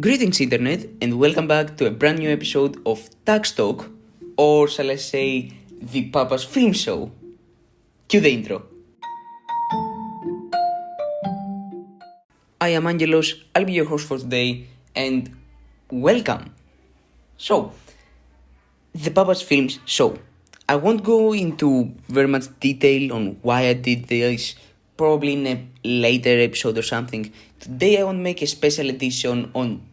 Greetings Internet and welcome back to a brand new episode of Tax Talk, or shall I say, the Papa's Film Show. Cue the intro. I am Angelos, I'll be your host for today, and welcome. So, the Papa's Films Show. I won't go into very much detail on why I did this, probably in a later episode or something. Today I want to make a special edition on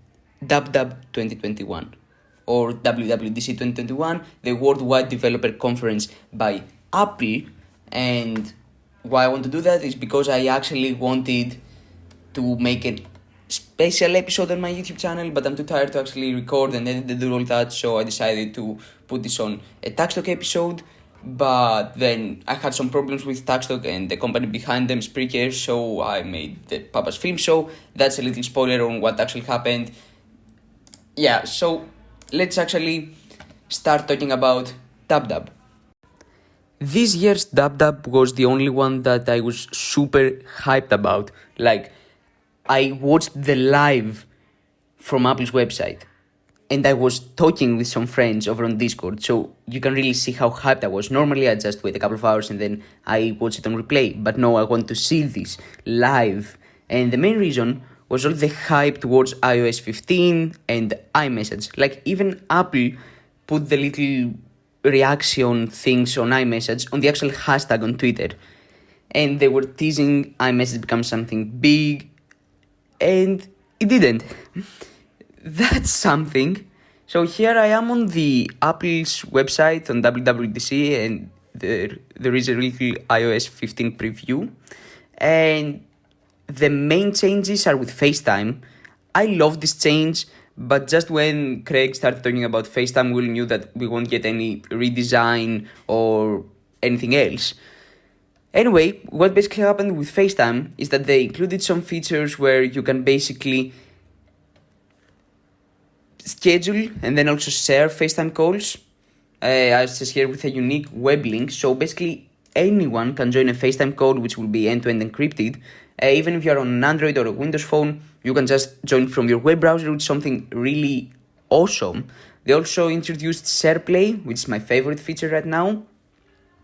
WWDC21 or WWDC21, the Worldwide Developer Conference by Apple. And why I want to do that is because I actually wanted to make a special episode on my YouTube channel, but I'm too tired to actually record and edit and do all that, so I decided to put this on a Tax Talk episode. But then I had some problems with Tax Talk and the company behind them, Spreaker, so I made the Papa's Film Show. That's a little spoiler on what actually happened. Yeah, so let's actually start talking about DubDub. This year's DubDub was the only one that I was super hyped about. Like, I watched the live from Apple's website and I was talking with some friends over on Discord, so you can really see how hyped I was. Normally I just wait a couple of hours and then I watch it on replay, but no, I want to see this live. And the main reason was all the hype towards iOS 15 and iMessage. Like, even Apple put the little reaction things on iMessage on the actual hashtag on Twitter. And they were teasing iMessage become something big, and it didn't. That's something. So here I am on the Apple's website on WWDC, and there is a little iOS 15 preview. And the main changes are with FaceTime. I love this change, but just when Craig started talking about FaceTime, we knew that we won't get any redesign or anything else. Anyway, what basically happened with FaceTime is that they included some features where you can basically schedule and then also share FaceTime calls. I says here with a unique web link, so basically anyone can join a FaceTime call, which will be end-to-end encrypted. Even if you're on an Android or a Windows phone, you can just join from your web browser, which is something really awesome. They also introduced SharePlay, which is my favorite feature right now.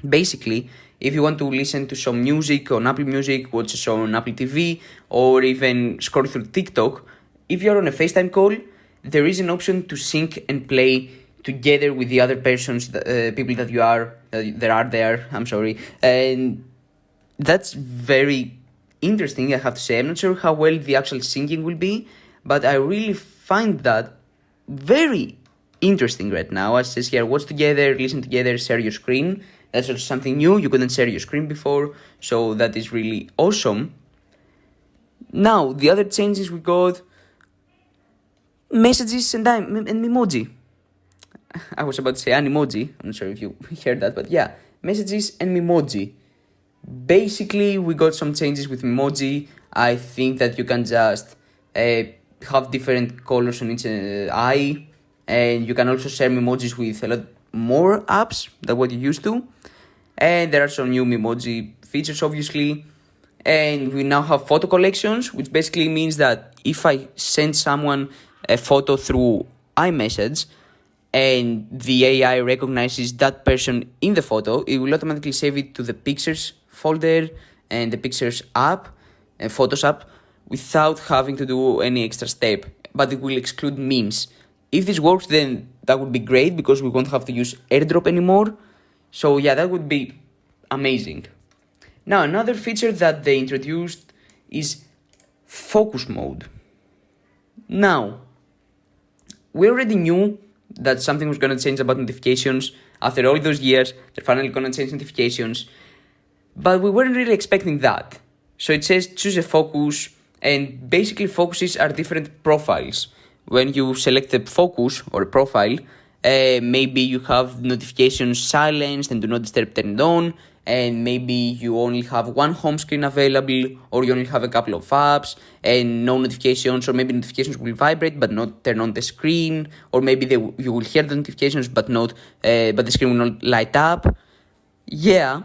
Basically, if you want to listen to some music on Apple Music, watch a show on Apple TV, or even scroll through TikTok, if you're on a FaceTime call, there is an option to sync and play together with the other persons, people that are there, and that's very interesting, I have to say. I'm not sure how well the actual syncing will be, but I really find that very interesting right now. As it says here, watch together, listen together, share your screen. That's also something new. You couldn't share your screen before, so that is really awesome. Now, the other changes we got: messages and emoji. I was about to say Animoji. I'm not sure if you heard that, but yeah, messages and emoji. Basically, we got some changes with emoji. I think that you can just have different colors on each eye, and you can also share emojis with a lot more apps than what you used to. And there are some new emoji features, obviously. And we now have photo collections, which basically means that if I send someone a photo through iMessage and the AI recognizes that person in the photo, it will automatically save it to the Pictures folder and the Pictures app and Photos app without having to do any extra step, but it will exclude memes. If this works, then that would be great because we won't have to use AirDrop anymore. So yeah, that would be amazing. Now, another feature that they introduced is focus mode. Now, we already knew that something was going to change about notifications. After all those years, they're finally going to change notifications. But we weren't really expecting that. So it says choose a focus, and basically focuses are different profiles. When you select a focus or a profile, maybe you have notifications silenced and do not disturb turned on, and maybe you only have one home screen available, or you only have a couple of apps and no notifications, or maybe notifications will vibrate but not turn on the screen, or maybe you will hear the notifications but the screen will not light up. Yeah,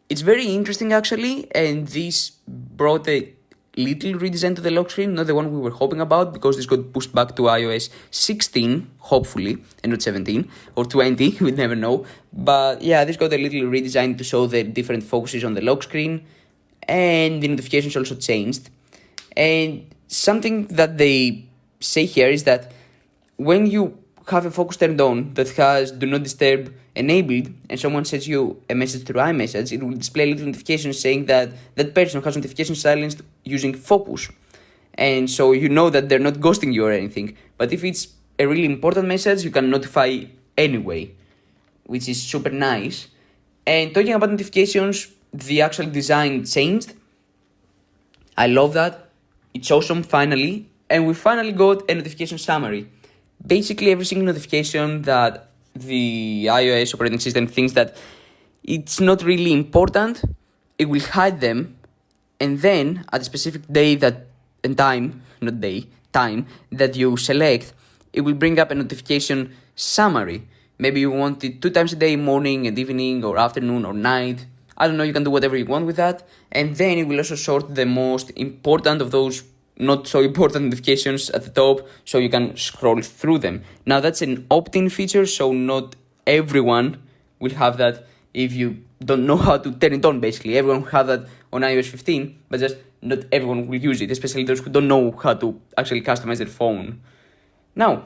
it's very interesting actually, and this brought a little redesign to the lock screen, not the one we were hoping about, because this got pushed back to iOS 16, hopefully, and not 17, or 20, we never know. But yeah, this got a little redesign to show the different focuses on the lock screen, and the notifications also changed. And something that they say here is that when you have a focus turned on that has Do Not Disturb enabled, and someone sends you a message through iMessage, it will display a little notification saying that that person has notifications silenced using focus. And so you know that they're not ghosting you or anything. But if it's a really important message, you can notify anyway, which is super nice. And talking about notifications, the actual design changed. I love that. It's awesome, finally. And we finally got a notification summary. Basically, every single notification that the iOS operating system thinks that it's not really important, it will hide them, and then at a specific day time that you select, it will bring up a notification summary. Maybe you want it 2 times a day, morning and evening, or afternoon or night. I don't know, you can do whatever you want with that. And then it will also sort the most important of those not so important notifications at the top, so you can scroll through them. Now that's an opt-in feature, so not everyone will have that if you don't know how to turn it on. Basically, everyone will have that on iOS 15, but just not everyone will use it, especially those who don't know how to actually customize their phone. Now,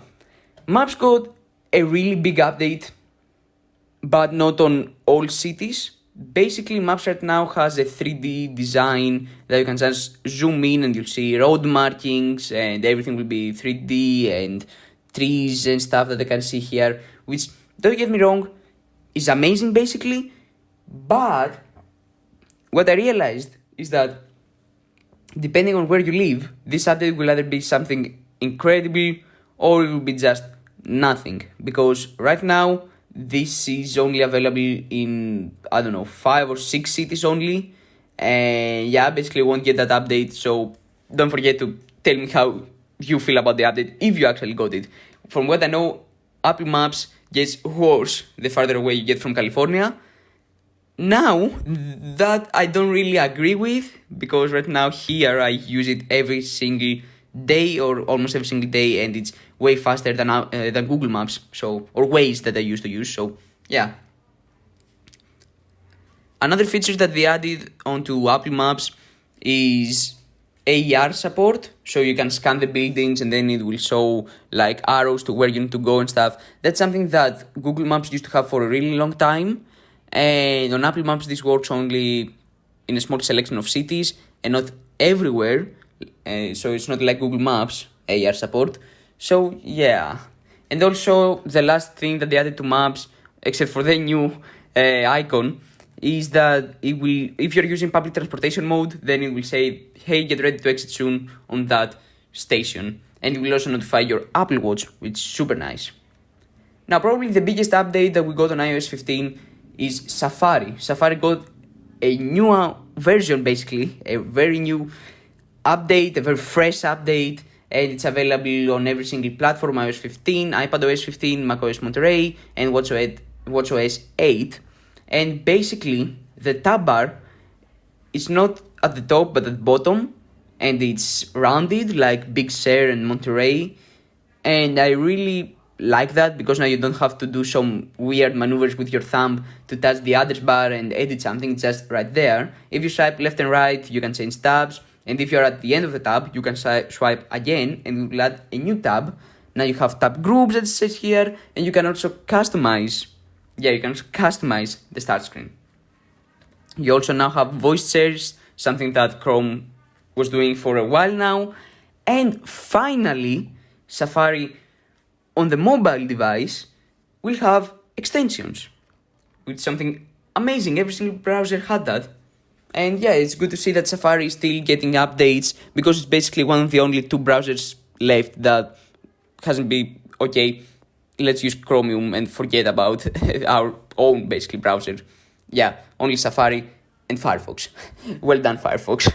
Maps got a really big update, but not on all cities. Basically, Maps right now has a 3D design that you can just zoom in and you'll see road markings and everything will be 3D and trees and stuff that I can see here, which, don't get me wrong, is amazing basically. But what I realized is that depending on where you live, this update will either be something incredible or it will be just nothing. Because right now, this is only available in, 5 or 6 cities only. And yeah, basically won't get that update. So don't forget to tell me how you feel about the update if you actually got it. From what I know, Apple Maps gets worse the farther away you get from California. Now, that I don't really agree with, because right now here I use it every single day or almost every single day, and it's way faster than Google Maps, so, or Waze that I used to use. So yeah. Another feature that they added onto Apple Maps is AR support, so you can scan the buildings and then it will show like arrows to where you need to go and stuff. That's something that Google Maps used to have for a really long time, and on Apple Maps this works only in a small selection of cities and not everywhere. So it's not like Google Maps AR support. So yeah. And also the last thing that they added to Maps, except for the new icon, is that it will, if you're using public transportation mode, then it will say, hey, get ready to exit soon on that station. And it will also notify your Apple Watch, which is super nice. Now, probably the biggest update that we got on iOS 15 is Safari. Safari got a new version, basically, a very new update, a very fresh update, and it's available on every single platform: iOS 15, iPadOS 15, macOS Monterey, and watchOS 8. And basically, the tab bar is not at the top but at the bottom, and it's rounded like Big Sur and Monterey. And I really like that, because now you don't have to do some weird maneuvers with your thumb to touch the address bar and edit something. It's just right there. If you swipe left and right, you can change tabs. And if you're at the end of the tab, you can swipe again and it will add a new tab. Now you have tab groups that it says here, and you can also customize. Yeah, you can customize the start screen. You also now have voice search, something that Chrome was doing for a while now. And finally, Safari on the mobile device will have extensions, which is something amazing. Every single browser had that. And yeah, it's good to see that Safari is still getting updates, because it's basically one of the only 2 browsers left that hasn't been, okay, let's use Chromium and forget about our own basically browser. Yeah, only Safari and Firefox. Well done, Firefox.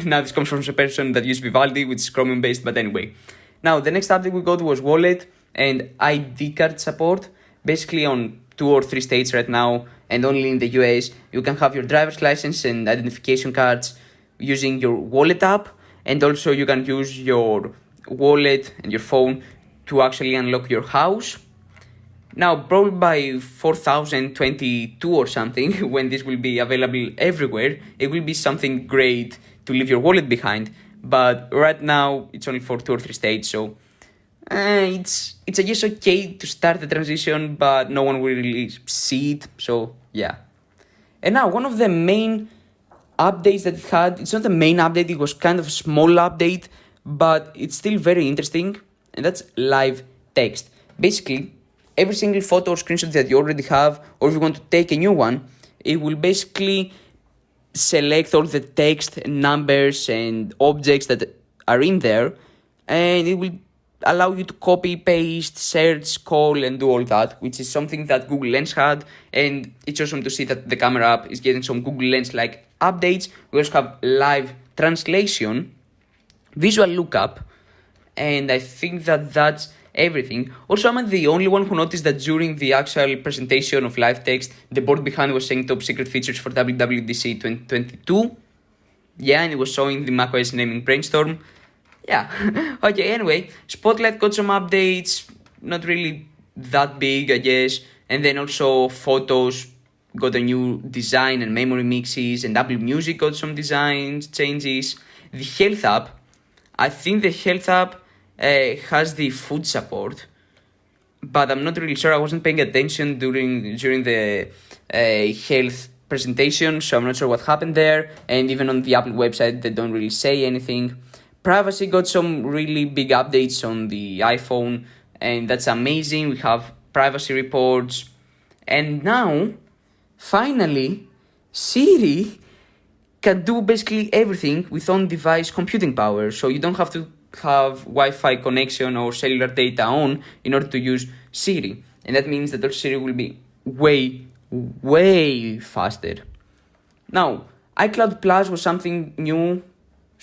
Now this comes from a person that used Vivaldi, which is Chromium based, but anyway. Now the next update we got was Wallet and ID card support. Basically on 2 or 3 states right now, and only in the US, you can have your driver's license and identification cards using your wallet app, and also you can use your wallet and your phone to actually unlock your house. Now, probably by 4022 or something, when this will be available everywhere, it will be something great to leave your wallet behind. But right now, it's only for 2 or 3 states, so it's I guess okay to start the transition, but no one will really see it. So yeah. And now, one of the main updates that it had, it's not the main update, it was kind of a small update, but it's still very interesting, and that's live text. Basically, every single photo or screenshot that you already have, or if you want to take a new one, it will basically select all the text, numbers, and objects that are in there, and it will allow you to copy, paste, search, call, and do all that, which is something that Google Lens had. And it's awesome to see that the camera app is getting some Google Lens-like updates. We also have live translation, visual lookup, and I think that that's everything. Also, I'm not the only one who noticed that during the actual presentation of live text, the board behind was saying top secret features for WWDC 2022. Yeah, and it was showing the macOS naming brainstorm. Yeah. Okay, anyway, Spotlight got some updates, not really that big, I guess. And then also Photos got a new design and memory mixes, and Apple Music got some design changes. The Health app, I think the Health app has the food support, but I'm not really sure. I wasn't paying attention during the health presentation, so I'm not sure what happened there. And even on the Apple website, they don't really say anything. Privacy got some really big updates on the iPhone, and that's amazing. We have privacy reports. And now, finally, Siri can do basically everything with on-device computing power. So you don't have to have Wi-Fi connection or cellular data on in order to use Siri. And that means that Siri will be way, way faster. Now, iCloud Plus was something new.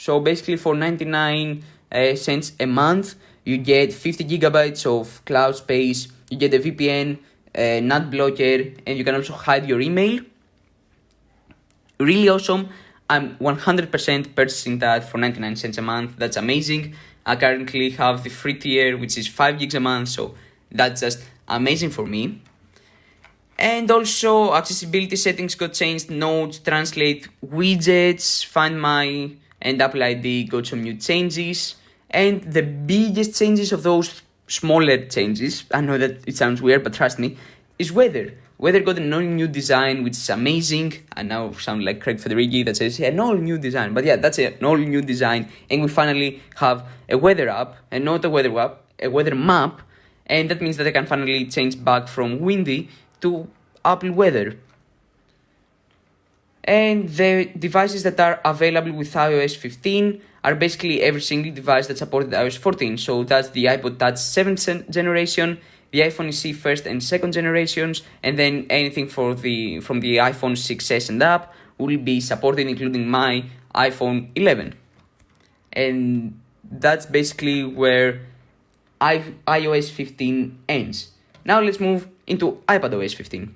So basically for 99 cents a month, you get 50 gigabytes of cloud space, you get a VPN, NAT blocker, and you can also hide your email. Really awesome. I'm 100% purchasing that for 99 cents a month. That's amazing. I currently have the free tier, which is 5 gigs a month, so that's just amazing for me. And also accessibility settings got changed, Notes, Translate, widgets, Find My, and Apple ID got some new changes. And the biggest changes of those smaller changes, I know that it sounds weird, but trust me, is weather. Weather got an all-new design, which is amazing. I now sound like Craig Federighi that says, yeah, an all-new design. But yeah, that's an all-new design. And we finally have a weather app, and not a weather app, a weather map. And that means that I can finally change back from windy to Apple weather. And the devices that are available with iOS 15 are basically every single device that supported iOS 14. So that's the iPod Touch 7th generation, the iPhone SE 1st and 2nd generations, and then anything from the iPhone 6s and up will be supported, including my iPhone 11. And that's basically where iOS 15 ends. Now let's move into iPadOS 15.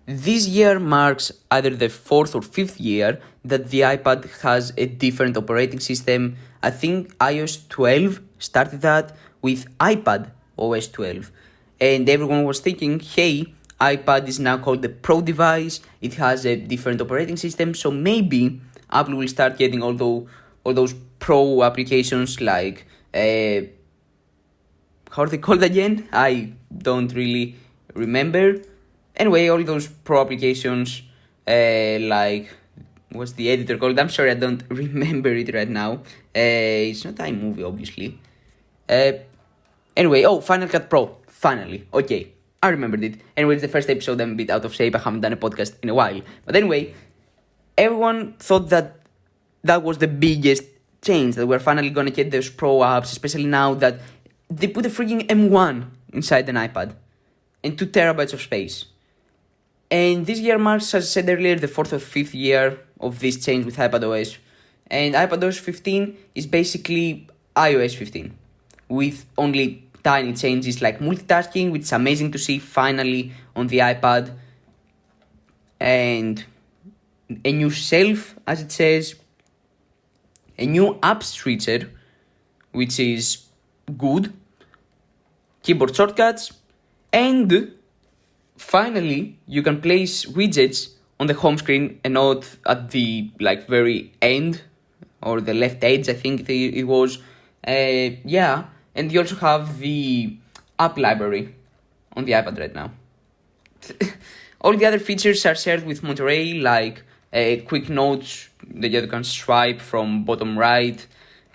This year marks either the 4th or 5th year that the iPad has a different operating system. I think iOS 12 started that with iPad OS 12. And everyone was thinking, hey, iPad is now called the Pro device. It has a different operating system. So maybe Apple will start getting all those Pro applications like, how are they called again? I don't really remember. Anyway, all those Pro applications, like, what's the editor called? I'm sorry, I don't remember it right now. It's not iMovie, obviously. Anyway, Final Cut Pro, finally. Okay, I remembered it. Anyway, it's the first episode, I'm a bit out of shape. I haven't done a podcast in a while. But anyway, everyone thought that was the biggest change, that we're finally going to get those Pro apps, especially now that they put a freaking M1 inside an iPad and 2 terabytes of space. And this year marks, as I said earlier, the 4th or 5th year of this change with iPadOS. And iPadOS 15 is basically iOS 15 with only tiny changes like multitasking, which is amazing to see finally on the iPad. And a new shelf, as it says, a new app switcher, which is good, keyboard shortcuts, and finally you can place widgets on the home screen and not at the very end or the left edge, I think it was. Yeah, and you also have the app library on the iPad right now. All the other features are shared with Monterey, like quick notes that you can swipe from bottom right,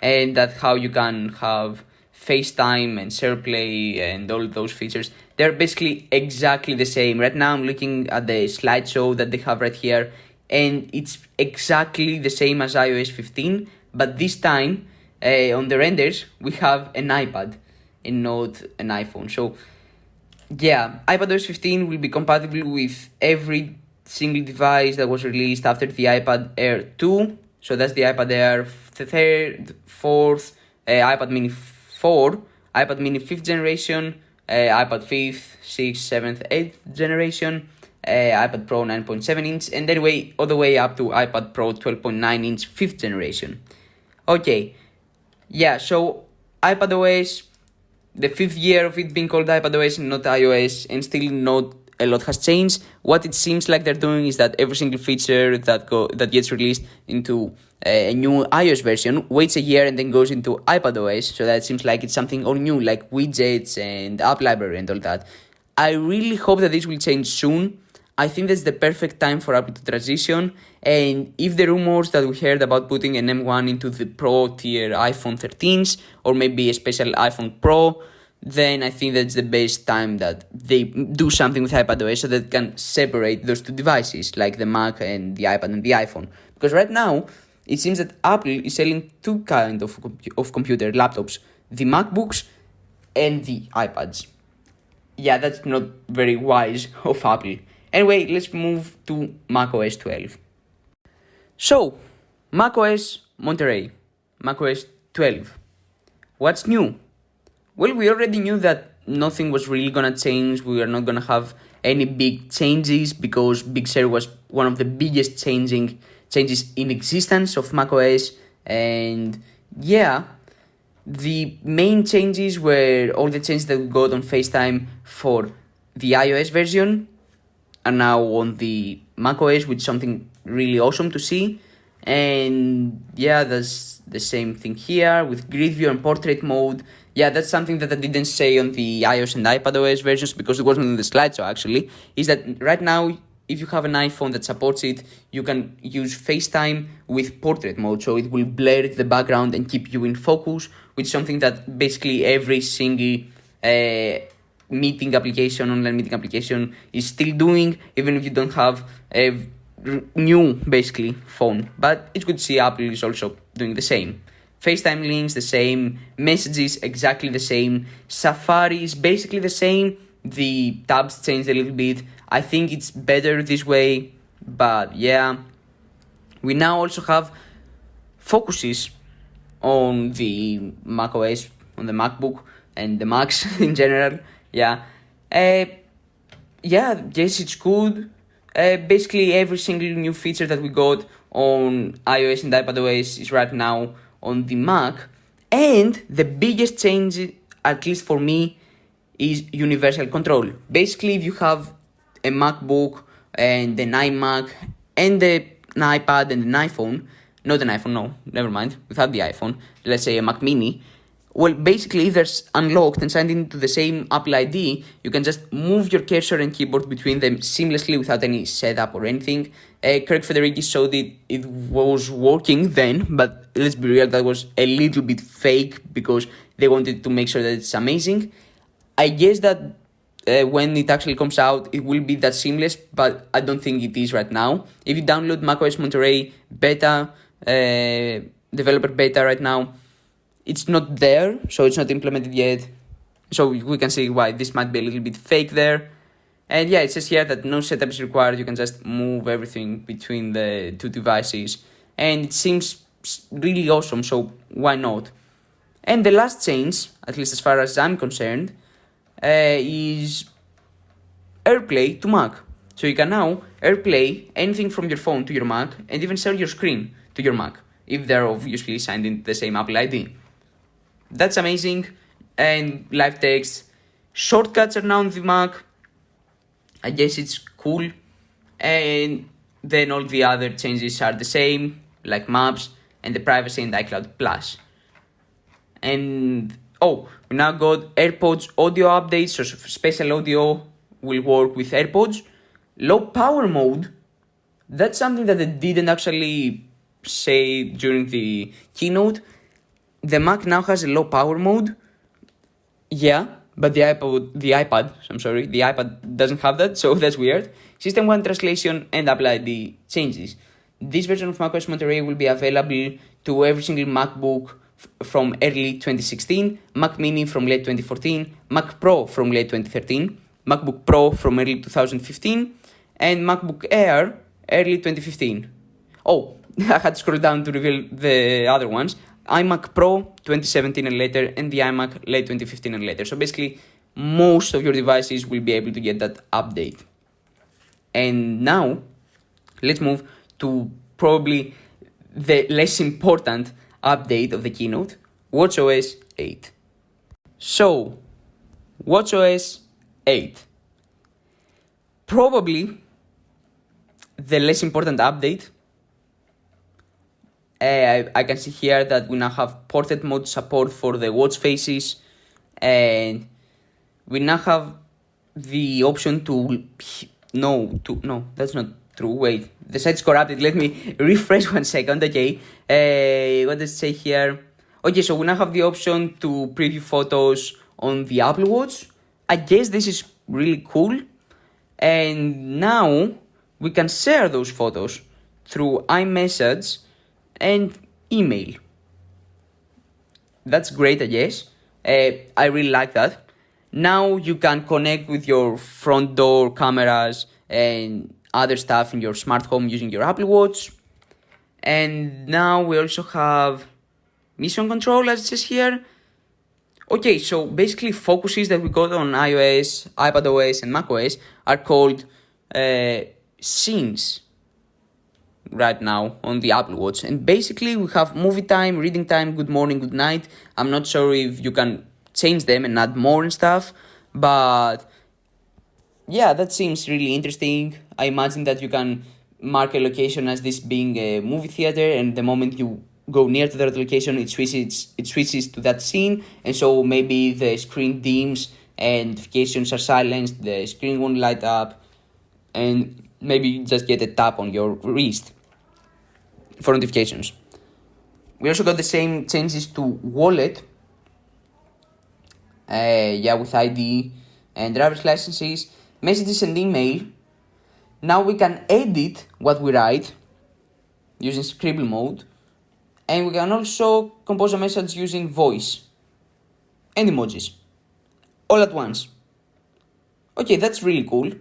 and that's how you can have FaceTime and SharePlay and all those features. They're basically exactly the same. Right now I'm looking at the slideshow that they have right here, and it's exactly the same as iOS 15, but this time on the renders we have an iPad and not an iPhone. So yeah, iPadOS 15 will be compatible with every single device that was released after the iPad Air 2. So that's the iPad Air 3rd, 4th, iPad Mini 4, iPad Mini 5th generation, iPad 5th, 6th, 7th, 8th generation, iPad Pro 9.7 inch, and then all the way up to iPad Pro 12.9 inch 5th generation. Okay, yeah, so iPadOS, the 5th year of it being called iPadOS and not iOS, and still not a lot has changed. What it seems like they're doing is that every single feature that gets released into a new iOS version waits a year and then goes into iPadOS. So that seems like it's something all new, like widgets and app library and all that. I really hope that this will change soon. I think that's the perfect time for Apple to transition. And if the rumors that we heard about putting an M1 into the Pro tier iPhone 13s, or maybe a special iPhone Pro, then I think that's the best time that they do something with iPadOS so that can separate those two devices, like the Mac and the iPad and the iPhone. Because right now, it seems that Apple is selling two kinds of computer laptops, the MacBooks and the iPads. Yeah, that's not very wise of Apple. Anyway, let's move to macOS 12. So, macOS Monterey, macOS 12. What's new? Well, we already knew that nothing was really gonna change. We are not gonna have any big changes because Big Sur was one of the biggest changes in existence of macOS. And yeah, the main changes were all the changes that we got on FaceTime for the iOS version are now on the macOS, which is something really awesome to see. And yeah, that's the same thing here with grid view and portrait mode. Yeah, that's something that I didn't say on the iOS and iPadOS versions because it wasn't on the slideshow actually, is that right now, if you have an iPhone that supports it, you can use FaceTime with portrait mode, so it will blur the background and keep you in focus, which is something that basically every single online meeting application is still doing, even if you don't have a new, basically, phone. But it's good to see Apple is also doing the same. FaceTime links the same, messages exactly the same, Safari is basically the same, the tabs changed a little bit. I think it's better this way, but yeah. We now also have focuses on the macOS, on the MacBook, and the Macs in general. Yeah. Yes, it's good. Basically, every single new feature that we got on iOS and iPadOS is right now on the Mac. And the biggest change, at least for me, is universal control. Basically, if you have a MacBook and an iMac and an iPad and an iPhone, not an iPhone, no, never mind, without the iPhone, let's say a Mac Mini, well, basically, if they're unlocked and signed into the same Apple ID, you can just move your cursor and keyboard between them seamlessly without any setup or anything. Kirk Federici showed it was working then, but let's be real, that was a little bit fake because they wanted to make sure that it's amazing. I guess that when it actually comes out, it will be that seamless, but I don't think it is right now. If you download macOS Monterey beta, developer beta right now, it's not there, so it's not implemented yet. So we can see why this might be a little bit fake there. And yeah, it says here that no setup is required. You can just move everything between the two devices. And it seems really awesome, so why not? And the last change, at least as far as I'm concerned, is AirPlay to Mac. So you can now AirPlay anything from your phone to your Mac and even share your screen to your Mac. if they're obviously signed into the same Apple ID. That's amazing. And live text shortcuts are now on the Mac. I guess it's cool. And then all the other changes are the same, like Maps and the privacy and iCloud Plus. And we now got AirPods audio updates, so spatial audio will work with AirPods. Low power mode, that's something that they didn't actually say during the keynote. The Mac now has a low power mode. Yeah, but the iPad doesn't have that, so that's weird. System 1 translation and Apple ID changes. This version of macOS Monterey will be available to every single MacBook from early 2016, Mac Mini from late 2014, Mac Pro from late 2013, MacBook Pro from early 2015, and MacBook Air early 2015. I had to scroll down to reveal the other ones. iMac Pro 2017 and later, and the iMac late 2015 and later. So basically, most of your devices will be able to get that update. And now, let's move to probably the less important update of the keynote, watchOS 8. So, watchOS 8. Probably the less important update. I can see here that we now have portrait mode support for the watch faces, and we now have the option to... No, that's not true. Wait, the site is corrupted. Let me refresh 1 second. Okay, what does it say here? Okay, so we now have the option to preview photos on the Apple Watch. I guess this is really cool. And now we can share those photos through iMessage and email. That's great, I guess. I really like that. Now you can connect with your front door cameras and other stuff in your smart home using your Apple Watch. And now we also have mission control, as it says here. Okay, so basically focuses that we got on iOS, iPadOS, and macOS are called scenes right now on the Apple Watch. And basically we have movie time, reading time, good morning, good night. I'm not sure if you can change them and add more and stuff, but yeah, that seems really interesting. I imagine that you can mark a location as this being a movie theater, and the moment you go near to that location, it switches to that scene, and so maybe the screen dims and notifications are silenced, the screen won't light up, and maybe you just get a tap on your wrist for notifications. We also got the same changes to wallet, with ID and driver's licenses, messages and email. Now we can edit what we write using scribble mode, and we can also compose a message using voice and emojis all at once. Okay, that's really cool.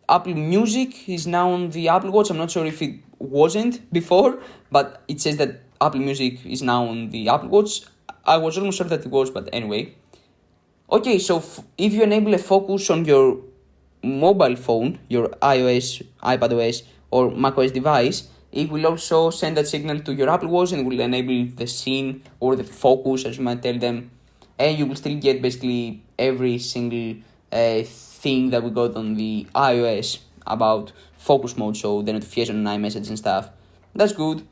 Apple Music is now on the Apple Watch. I'm not sure if it wasn't before, but it says that Apple Music is now on the Apple Watch. I was almost sure that it was, but anyway. Okay, so if you enable a focus on your mobile phone, your iOS, iPadOS, or macOS device, it will also send that signal to your Apple Watch and will enable the scene or the focus, as you might tell them, and you will still get basically every single thing that we got on the iOS about focus mode, so the notification and iMessage and stuff. That's good.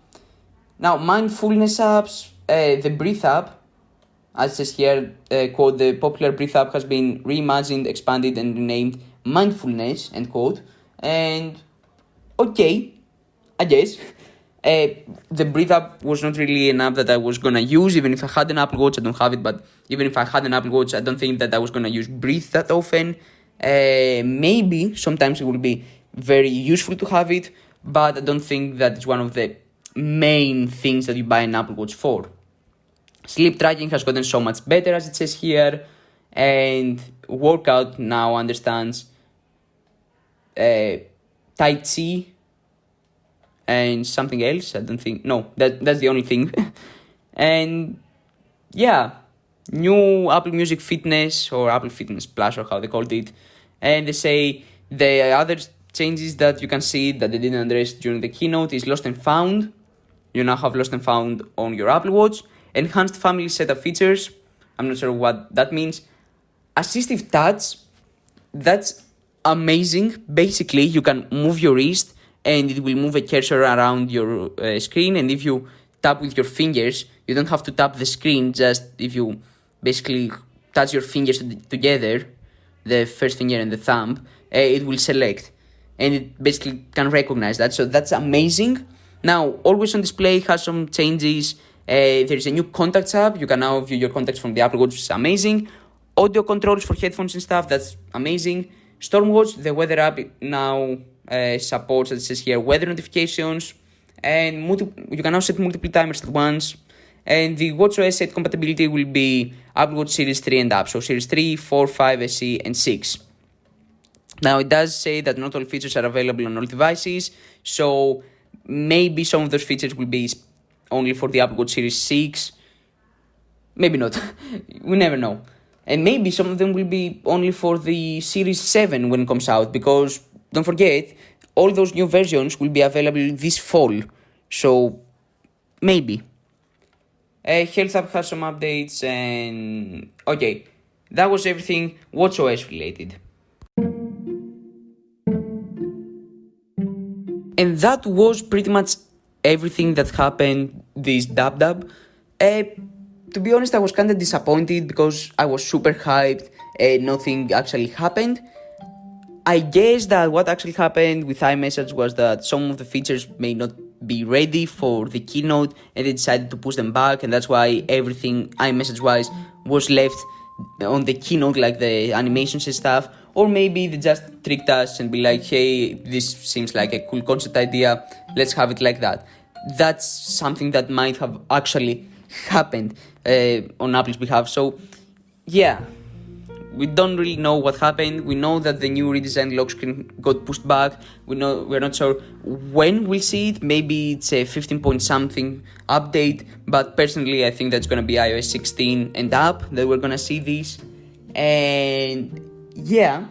Now, mindfulness apps, the Breathe app, as it says here, quote, the popular Breathe app has been reimagined, expanded, and renamed Mindfulness, end quote. And okay, I guess. The Breathe app was not really an app that I was gonna use, even if I had an Apple Watch. I don't have it, but even if I had an Apple Watch, I don't think that I was gonna use Breathe that often. Maybe sometimes it will be very useful to have it, but I don't think that it's one of the main things that you buy an Apple Watch for. Sleep tracking has gotten so much better, as it says here, and workout now understands Tai Chi and something else. I don't think, no, that's the only thing. And yeah, new Apple Music Fitness or Apple Fitness Plus or how they called it, and they say the other changes that you can see that they didn't address during the keynote is Lost and Found. You now have Lost and Found on your Apple Watch. Enhanced family setup features. I'm not sure what that means. Assistive touch. That's amazing. Basically, you can move your wrist and it will move a cursor around your screen. And if you tap with your fingers, you don't have to tap the screen. Just if you basically touch your fingers together, the first finger and the thumb, it will select. And it basically can recognize that. So that's amazing. Now, Always on Display has some changes. There is a new Contacts app. You can now view your contacts from the Apple Watch, which is amazing. Audio controls for headphones and stuff. That's amazing. Stormwatch, the weather app, now supports, as it says here, weather notifications. And you can now set multiple timers at once. And the WatchOS 8 compatibility will be Apple Watch Series 3 and up. So Series 3, 4, 5, SE, and 6. Now, it does say that not all features are available on all devices. So maybe some of those features will be only for the Apple Watch Series 6. Maybe not. We never know. And maybe some of them will be only for the Series 7 when it comes out. Because, don't forget, all those new versions will be available this fall. So, maybe. Health app has some updates and... Okay, that was everything WatchOS related. And that was pretty much everything that happened this WWDC. To be honest, I was kind of disappointed because I was super hyped and nothing actually happened. I guess that what actually happened with iMessage was that some of the features may not be ready for the keynote and they decided to push them back, and that's why everything iMessage-wise was left on the keynote, like the animations and stuff. Or maybe they just tricked us and be like, hey, this seems like a cool concept idea, let's have it like that. That's something that might have actually happened on Apple's behalf. So, yeah, we don't really know what happened. We know that the new redesigned lock screen got pushed back. We're not sure when we'll see it. Maybe it's a 15 point something update, but personally I think that's going to be iOS 16 and up that we're going to see this. And yeah,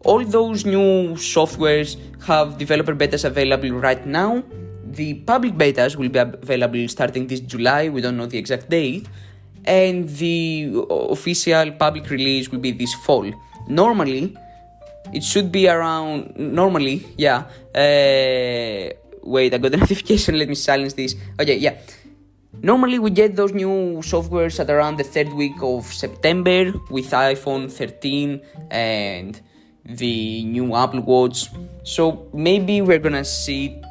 all those new softwares have developer betas available right now. The public betas will be available starting this July. We don't know the exact date. And the official public release will be this fall. Normally, it should be around... Normally, yeah. Wait, I got a notification. Let me silence this. Okay, yeah. Normally, we get those new softwares at around the third week of September with iPhone 13 and the new Apple Watch. So maybe we're gonna see it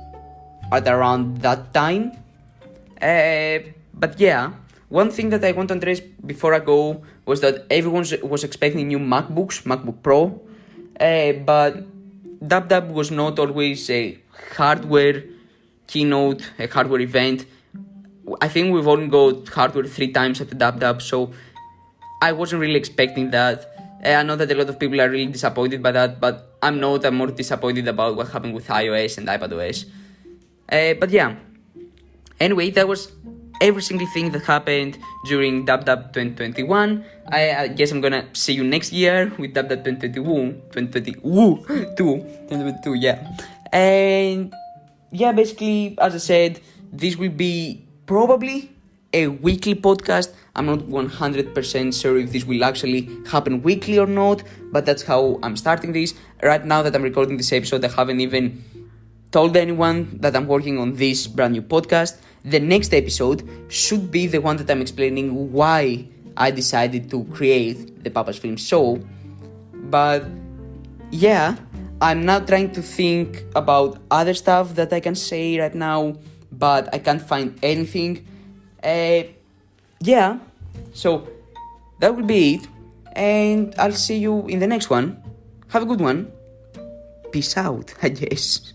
at around that time. But yeah, one thing that I want to address before I go was that everyone was expecting new MacBook Pro, but WWDC was not always a hardware keynote, a hardware event. I think we've only got hardware 3 times at the WWDC, so I wasn't really expecting that. I know that a lot of people are really disappointed by that, but I'm not. I'm more disappointed about what happened with iOS and iPadOS. But yeah, anyway, that was every single thing that happened during WWDC 2021. I guess I'm gonna see you next year with WWDC 2022, yeah. And yeah, basically, as I said, this will be probably a weekly podcast. I'm not 100% sure if this will actually happen weekly or not, but that's how I'm starting this. Right now that I'm recording this episode, I haven't even told anyone that I'm working on this brand new podcast. The next episode should be the one that I'm explaining why I decided to create the Papa's Film Show. But yeah, I'm now trying to think about other stuff that I can say right now, but I can't find anything. Yeah, so that will be it, and I'll see you in the next one. Have a good one. Peace out, I guess.